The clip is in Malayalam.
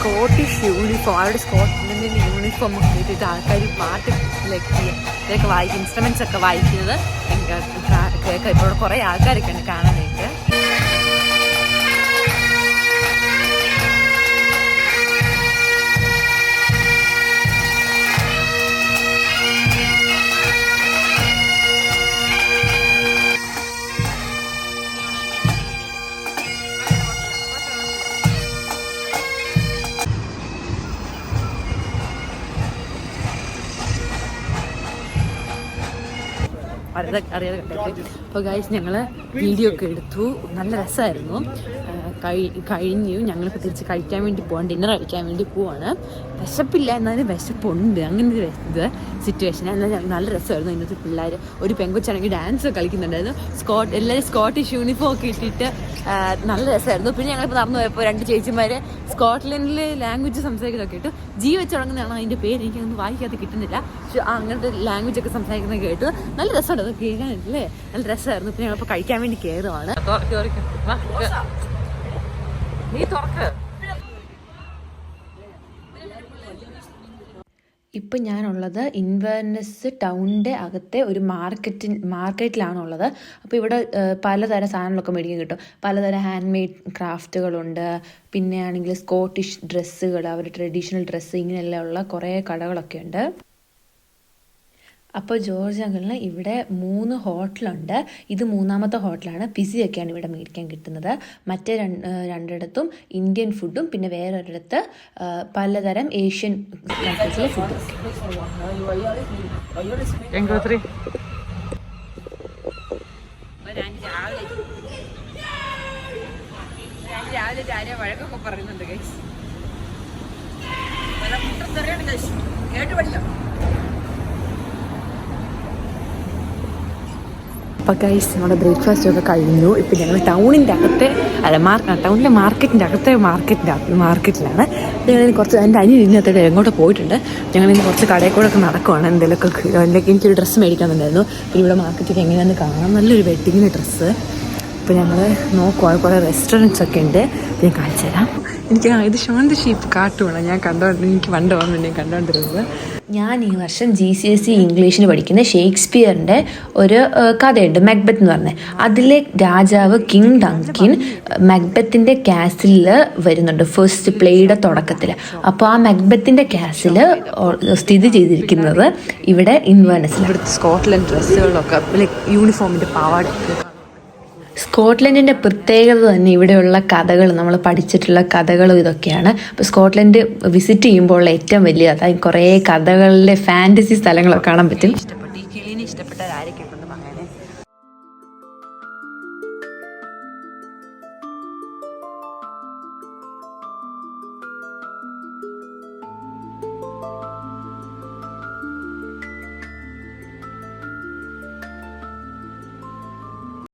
സ്കോട്ടിഷ് യൂണിഫോം, അവരുടെ സ്കോട്ട്ലൻഡിൻ്റെ യൂണിഫോം ഒക്കെ ഇട്ടിട്ട് ആൾക്കാർ പാട്ട് ഇതൊക്കെ വായിക്കും, ഇൻസ്ട്രുമെൻറ്റ്സ് ഒക്കെ വായിക്കുന്നത് കേൾക്കാം. ഇപ്പോൾ ഇവിടെ കുറേ ആൾക്കാരൊക്കെ ഉണ്ട് കാണാനായിട്ട്. അറിയാതെ കണ്ടേ. അപ്പോൾ ഗൈസ് ഞങ്ങൾ വീഡിയോ ഒക്കെ എടുത്തു, നല്ല രസമായിരുന്നു. കഴിഞ്ഞു. ഞങ്ങളിപ്പോൾ തിരിച്ച് കഴിക്കാൻ വേണ്ടി പോവാണ്, ഡിന്നർ കഴിക്കാൻ വേണ്ടി പോവാണ്. വിശപ്പില്ല എന്നാലും വിശപ്പുണ്ട്, അങ്ങനെ ഒരു സിറ്റുവേഷൻ. എന്നാൽ നല്ല രസമായിരുന്നു. ഇന്നത്തെ പിള്ളേർ, ഒരു പെങ്കൊച്ചാണെങ്കിൽ ഡാൻസ് കളിക്കുന്നുണ്ടായിരുന്നു. എല്ലാവരും സ്കോട്ടിഷ് യൂണിഫോം ഒക്കെ ഇട്ടിട്ട് നല്ല രസമായിരുന്നു. പിന്നെ ഞങ്ങളിപ്പോൾ നടന്നു പോയപ്പോൾ 2 ചേച്ചിമാർ സ്കോട്ട്ലൻഡിൽ ലാംഗ്വേജ് സംസാരിക്കുന്നതൊക്കെ കേട്ടു. ജി വെച്ച് തുടങ്ങുന്നതാണ് അതിൻ്റെ പേര്, എനിക്കൊന്നും വായിക്കാതെ കിട്ടുന്നില്ല. പക്ഷെ അങ്ങനത്തെ ലാംഗ്വേജ് ഒക്കെ സംസാരിക്കുന്നത് കേട്ടു. നല്ല രസമുണ്ട് അത് കേൾക്കാനല്ലേ, നല്ല രസമായിരുന്നു. പിന്നെ ഞങ്ങളിപ്പോൾ കഴിക്കാൻ വേണ്ടി കയറുവാണ്. നീ തുറക്ക്. ഇപ്പം ഞാനുള്ളത് ഇൻവെർനസ് ടൗണിൻ്റെ അകത്തെ ഒരു മാർക്കറ്റിലാണുള്ളത്. അപ്പോൾ ഇവിടെ പലതരം സാധനങ്ങളൊക്കെ മേടിക്കാൻ കിട്ടും. പലതരം ഹാൻഡ് മെയ്ഡ് ക്രാഫ്റ്റുകളുണ്ട്. പിന്നെ ആണെങ്കിൽ സ്കോട്ടിഷ് ഡ്രസ്സുകൾ, അവരുടെ ട്രഡീഷണൽ ഡ്രസ്സ്, ഇങ്ങനെയെല്ലാം ഉള്ള കുറേ കടകളൊക്കെ ഉണ്ട്. അപ്പോൾ ജോർജ് അങ്കിളിന് ഇവിടെ 3 ഹോട്ടലുണ്ട്. ഇത് 3ാമത്തെ ഹോട്ടലാണ്. പിസയൊക്കെയാണ് ഇവിടെ മേടിക്കാൻ കിട്ടുന്നത്. മറ്റേ രണ്ടിടത്തും ഇന്ത്യൻ ഫുഡും പിന്നെ വേറൊരിടത്ത് പലതരം ഏഷ്യൻ കൺട്രീസിലെ ഫുഡും. വഴക്കൊക്കെ പറയുന്നുണ്ട് ഗൈസ്. കേട്ട് പഠിക്കാം. അപ്പോൾ ഗൈസ് നമ്മുടെ ബ്രേക്ക്ഫാസ്റ്റ് ഒക്കെ കഴിഞ്ഞു. ഇപ്പം ഞങ്ങൾ ടൗണിൻ്റെ അകത്തെ ടൗണിലെ മാർക്കറ്റിലാണ്. ഞങ്ങൾ കുറച്ച് എൻ്റെ അനിയനകത്തോട്ട് എങ്ങോട്ട് പോയിട്ടുണ്ട്. ഞങ്ങളിന്ന് കുറച്ച് കടയിൽ കൂടെ ഒക്കെ നടക്കുവാണ്. എന്തെങ്കിലുമൊക്കെ എനിക്കൊരു ഡ്രസ്സ് മേടിക്കാമെന്നുണ്ടായിരുന്നു. പിന്നെ ഇവിടെ മാർക്കറ്റിൽ എങ്ങനെയാണെന്ന് കാണാം. നല്ലൊരു വെഡ്ഡിങ്ങിന് ഡ്രസ്സ്. ഇപ്പോൾ ഞങ്ങൾ നോക്കുവാണ്. കുറേ റെസ്റ്റോറൻറ്റ്സ് ഒക്കെ ഉണ്ട്. ഞാൻ കാണിച്ചു തരാം. എനിക്ക് ഇത് ഷോൺ ഷീപ്പ് കാട്ടുവാണ് എനിക്ക് പണ്ട് ഓർമ്മയുണ്ട് കണ്ടുകൊണ്ടിരുന്നത്. ഞാൻ ഈ വർഷം GCSE ഇംഗ്ലീഷിന് പഠിക്കുന്ന ഷേക്സ്പിയറിൻ്റെ ഒരു കഥയുണ്ട്, മക്ബത്ത് എന്ന് പറഞ്ഞത്. അതിലെ രാജാവ് കിങ് ഡങ്കിൻ മക്ബത്തിൻ്റെ കാസിൽ വരുന്നുണ്ട് ഫസ്റ്റ് പ്ലേയുടെ തുടക്കത്തിൽ. അപ്പോൾ ആ മക്ബത്തിൻ്റെ കാസിൽ സ്ഥിതി ചെയ്തിരിക്കുന്നത് ഇവിടെ ഇൻവെർനസിൽ. ഇവിടുത്തെ സ്കോട്ട്ലൻഡ് ഡ്രസ്സുകളൊക്കെ യൂണിഫോമിൻ്റെ പാവാടൊക്കെ. സ്കോട്ട്ലൻഡിൻ്റെ പ്രത്യേകത തന്നെ ഇവിടെയുള്ള കഥകൾ, നമ്മൾ പഠിച്ചിട്ടുള്ള കഥകളും ഇതൊക്കെയാണ്. അപ്പോൾ സ്കോട്ട്ലൻഡ് വിസിറ്റ് ചെയ്യുമ്പോൾ ഏറ്റവും വലിയ അതായത് കുറേ കഥകളിലെ ഫാൻറ്റസി സ്ഥലങ്ങളൊക്കെ കാണാൻ പറ്റും.